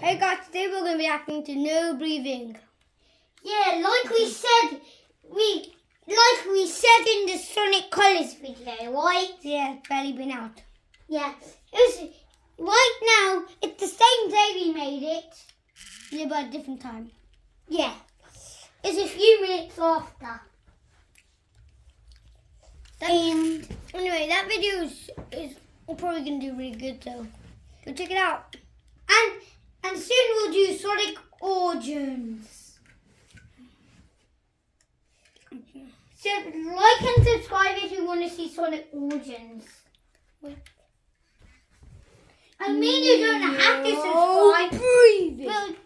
Hey guys, today we're going to be reacting to No Breathing. Yeah, like we said in the Sonic Colors video, right? Yeah, it's barely been out. Yeah, it was right now. It's the same day we made it. Yeah, but a different time. Yeah, it's a few minutes after. And anyway, that video is we're probably going to do really good, so go check it out. And soon we'll do Sonic Origins. So like and subscribe if you want to see Sonic Origins. Wait. I mean, you don't have to subscribe. Breathing.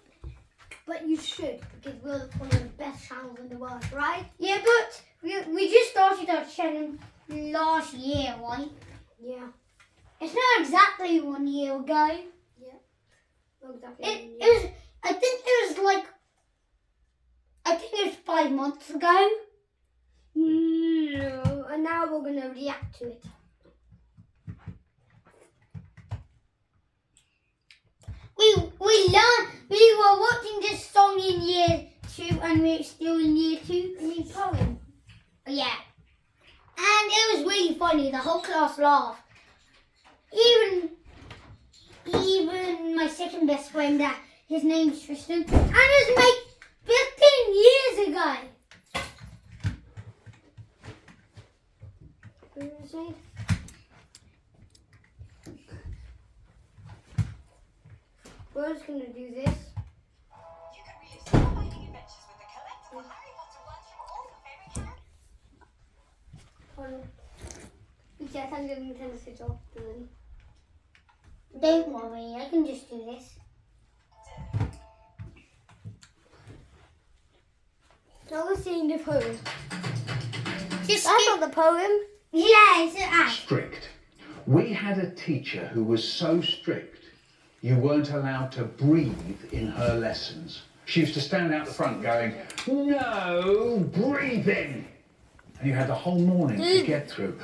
But you should, because we're one of the best channels in the world, right? Yeah, but we just started our channel last year, right? Yeah. It's not exactly 1 year ago. Yeah. Not exactly. It was. I think it was 5 months ago. No, and now we're going to react to it. We were watching this song in year 2, and we're still in year 2. I mean, poem. Yeah. And it was really funny. The whole class laughed. Even my second best friend, his name's Tristan, and it was made 15 years ago. We're just going to do this. You can relive scintillating adventures with the collectible Harry Potter ones from all your favourite characters. Hold on. Yeah, I'm going to turn the switch off. Don't worry, I can just do this. Now we're seeing the poem. Just That's not the poem. Yeah, it's an act. Strict. We had a teacher who was so strict you weren't allowed to breathe in her lessons. She used to stand out the front going, "No breathing!" And you had the whole morning to get through.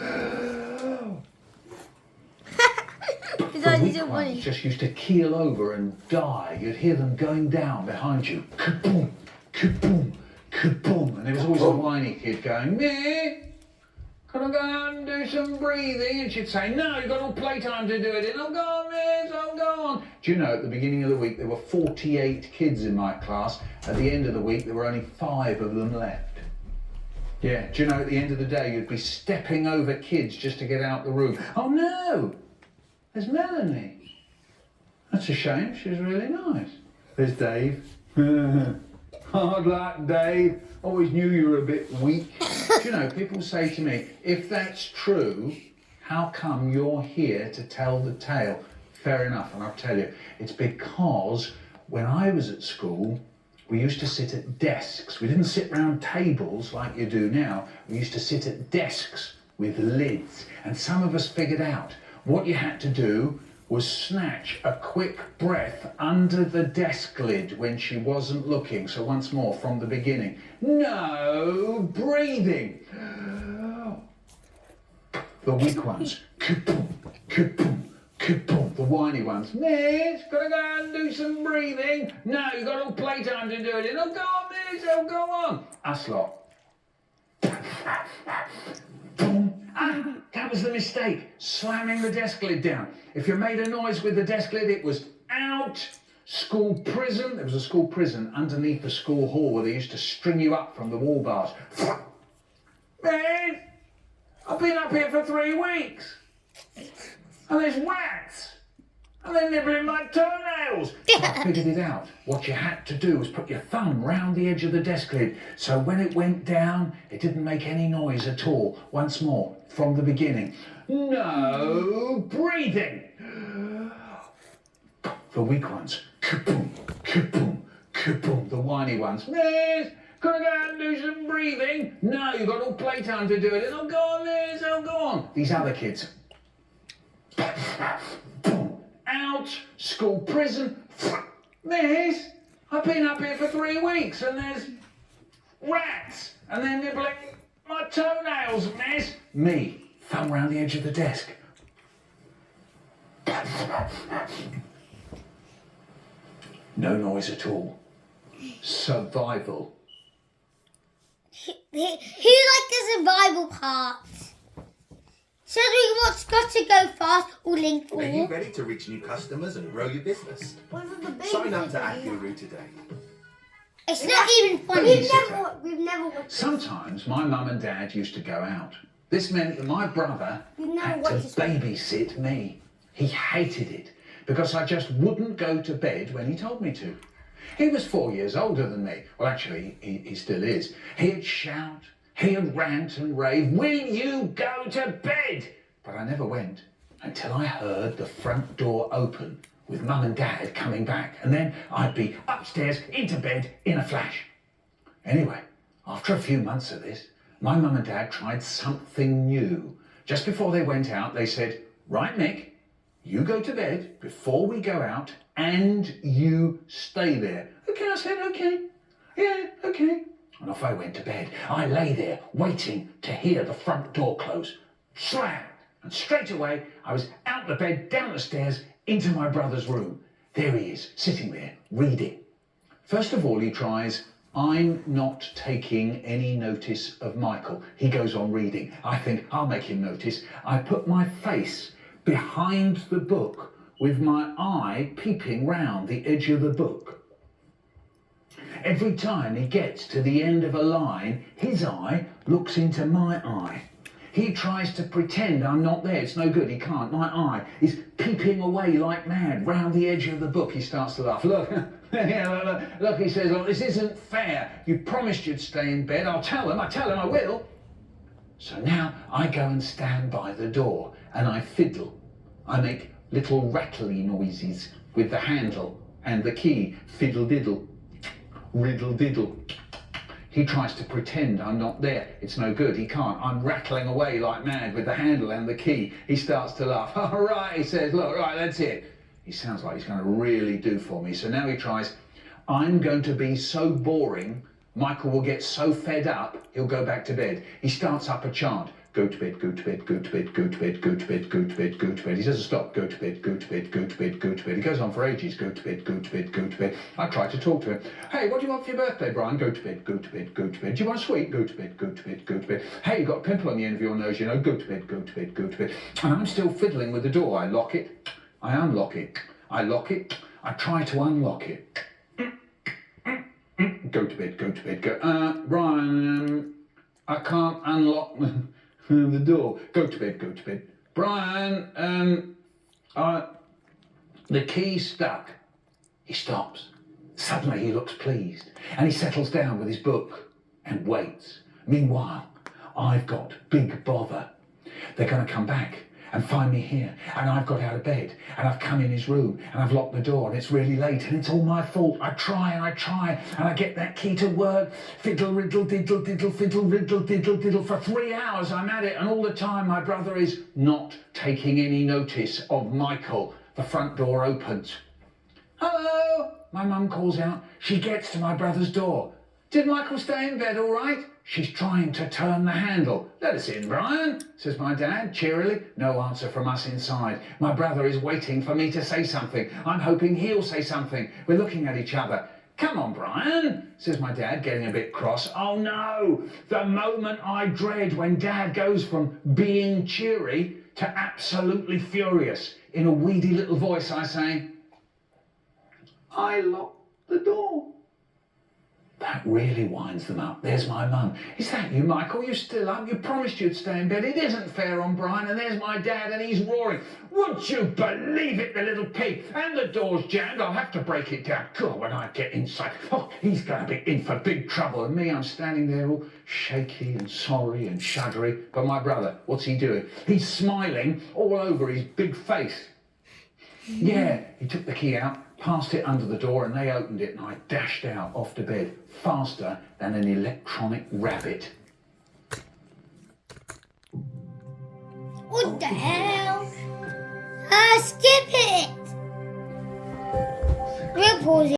The weak ones just used to keel over and die. You'd hear them going down behind you. Kaboom, kaboom, kaboom. And there was always a whiny kid going, "Meh, can I go out and do some breathing?" And she'd say, "No, you've got all playtime to do it." And I'll go on, miss, I'll go on. Do you know, at the beginning of the week, there were 48 kids in my class. At the end of the week, there were only 5 of them left. Yeah, do you know, at the end of the day, you'd be stepping over kids just to get out the room. "Oh no, there's Melanie. That's a shame, she's really nice." There's Dave. Hard luck, Dave. Always knew you were a bit weak. Do you know, people say to me, if that's true, how come you're here to tell the tale? Fair enough, and I'll tell you, it's because when I was at school, we used to sit at desks. We didn't sit round tables like you do now. We used to sit at desks with lids. And some of us figured out what you had to do was snatch a quick breath under the desk lid when she wasn't looking. So once more, from the beginning. No breathing. The weak ones. Kaboom, kaboom, kaboom. The whiny ones. "Miss, gotta go out and do some breathing." "No, you've got all playtime to do it." "It'll go on, miss, it'll go on." Us lot. Boom. Ah, that was the mistake. Slamming the desk lid down. If you made a noise with the desk lid, it was out. School prison. There was a school prison underneath the school hall where they used to string you up from the wall bars. "Man, I've been up here for 3 weeks. And there's rats. And they're nibbling my toenails." So I figured it out. What you had to do was put your thumb round the edge of the desk lid. So when it went down, it didn't make any noise at all. Once more, from the beginning. No breathing. The weak ones. Kaboom, kaboom, kaboom. The whiny ones. "Miss, can I go out and do some breathing?" "No, you've got all playtime to do it." "It'll go on, miss, it'll go on." These other kids. Boom. Out. School prison. "Miss, I've been up here for 3 weeks and there's rats and they're nibbling my toenails, miss." Me, thumb round the edge of the desk. No noise at all. Survival. Who liked the survival part? So do we want Scott to go fast or Link Are you for? ready to reach new customers and grow your business? What was the baby Sign up to thing? AdGuru today. It's not even funny. We've never watched. Sometimes my mum and dad used to go out. This meant that my brother We've never had to watched this. babysit me. He hated it because I just wouldn't go to bed when he told me to. He was 4 years older than me. Well, actually, he still is. He'd shout, he'd rant and rave, "Will you go to bed?" But I never went until I heard the front door open with mum and dad coming back. And then I'd be upstairs into bed in a flash. Anyway, after a few months of this, my mum and dad tried something new. Just before they went out, they said, "Right, Mick, you go to bed before we go out and you stay there." Okay, I said, okay. Yeah, okay. And off I went to bed. I lay there waiting to hear the front door close. Slam! And straight away, I was out the bed, down the stairs, into my brother's room. There he is, sitting there, reading. First of all, he tries, "I'm not taking any notice of Michael." He goes on reading. I think, I'll make him notice. I put my face behind the book with my eye peeping round the edge of the book. Every time he gets to the end of a line, his eye looks into my eye. He tries to pretend I'm not there. It's no good. He can't. My eye is peeping away like mad round the edge of the book. He starts to laugh. Look, look, he says, "Look, this isn't fair. You promised you'd stay in bed. I'll tell him I will." So now I go and stand by the door and I fiddle. I make little rattly noises with the handle and the key. Fiddle diddle, riddle diddle. He tries to pretend I'm not there. It's no good. He can't. I'm rattling away like mad with the handle and the key. He starts to laugh. "All right," he says. "Look, right, that's it." He sounds like he's going to really do for me. So now he tries, "I'm going to be so boring, Michael will get so fed up, he'll go back to bed." He starts up a chant. Go to bed, go to bed, go to bed, go to bed, go to bed, go to bed, go to bed. He doesn't stop. Go to bed, go to bed, go to bed, go to bed. He goes on for ages. Go to bed, go to bed, go to bed. I try to talk to him. "Hey, what do you want for your birthday, Brian?" "Go to bed, go to bed, go to bed." "Do you want a sweet?" "Go to bed, go to bed, go to bed." "Hey, you've got a pimple on the end of your nose, you know." "Go to bed, go to bed, go to bed." And I'm still fiddling with the door. I lock it. I unlock it. I lock it. I try to unlock it. Go to bed, go to bed, go. Brian, I can't unlock the door. Go to bed, go to bed. "Brian, the key's stuck." He stops. Suddenly he looks pleased and he settles down with his book and waits. Meanwhile, I've got big bother. They're going to come back and find me here, and I've got out of bed and I've come in his room and I've locked the door and it's really late and it's all my fault. I try and I get that key to work. Fiddle riddle diddle diddle fiddle riddle diddle diddle. For 3 hours I'm at it, and all the time my brother is not taking any notice of Michael. The front door opens. "Hello," my mum calls out. She gets to my brother's door. "Did Michael stay in bed all right?" She's trying to turn the handle. "Let us in, Brian," says my dad cheerily. No answer from us inside. My brother is waiting for me to say something. I'm hoping he'll say something. We're looking at each other. "Come on, Brian," says my dad, getting a bit cross. Oh no, the moment I dread when Dad goes from being cheery to absolutely furious. In a weedy little voice I say, "I locked the door." That really winds them up. There's my mum. "Is that you, Michael? You still up? You promised you'd stay in bed. It isn't fair on Brian." And there's my dad, and he's roaring, "Would you believe it, the little pig? And the door's jammed. I'll have to break it down. God, when I get inside, oh, he's going to be in for big trouble." And me, I'm standing there all shaky and sorry and shuddery. But my brother, what's he doing? He's smiling all over his big face. Yeah, he took the key out, passed it under the door, and they opened it, and I dashed out off to bed faster than an electronic rabbit. What the hell? Skip it. We'll pause it.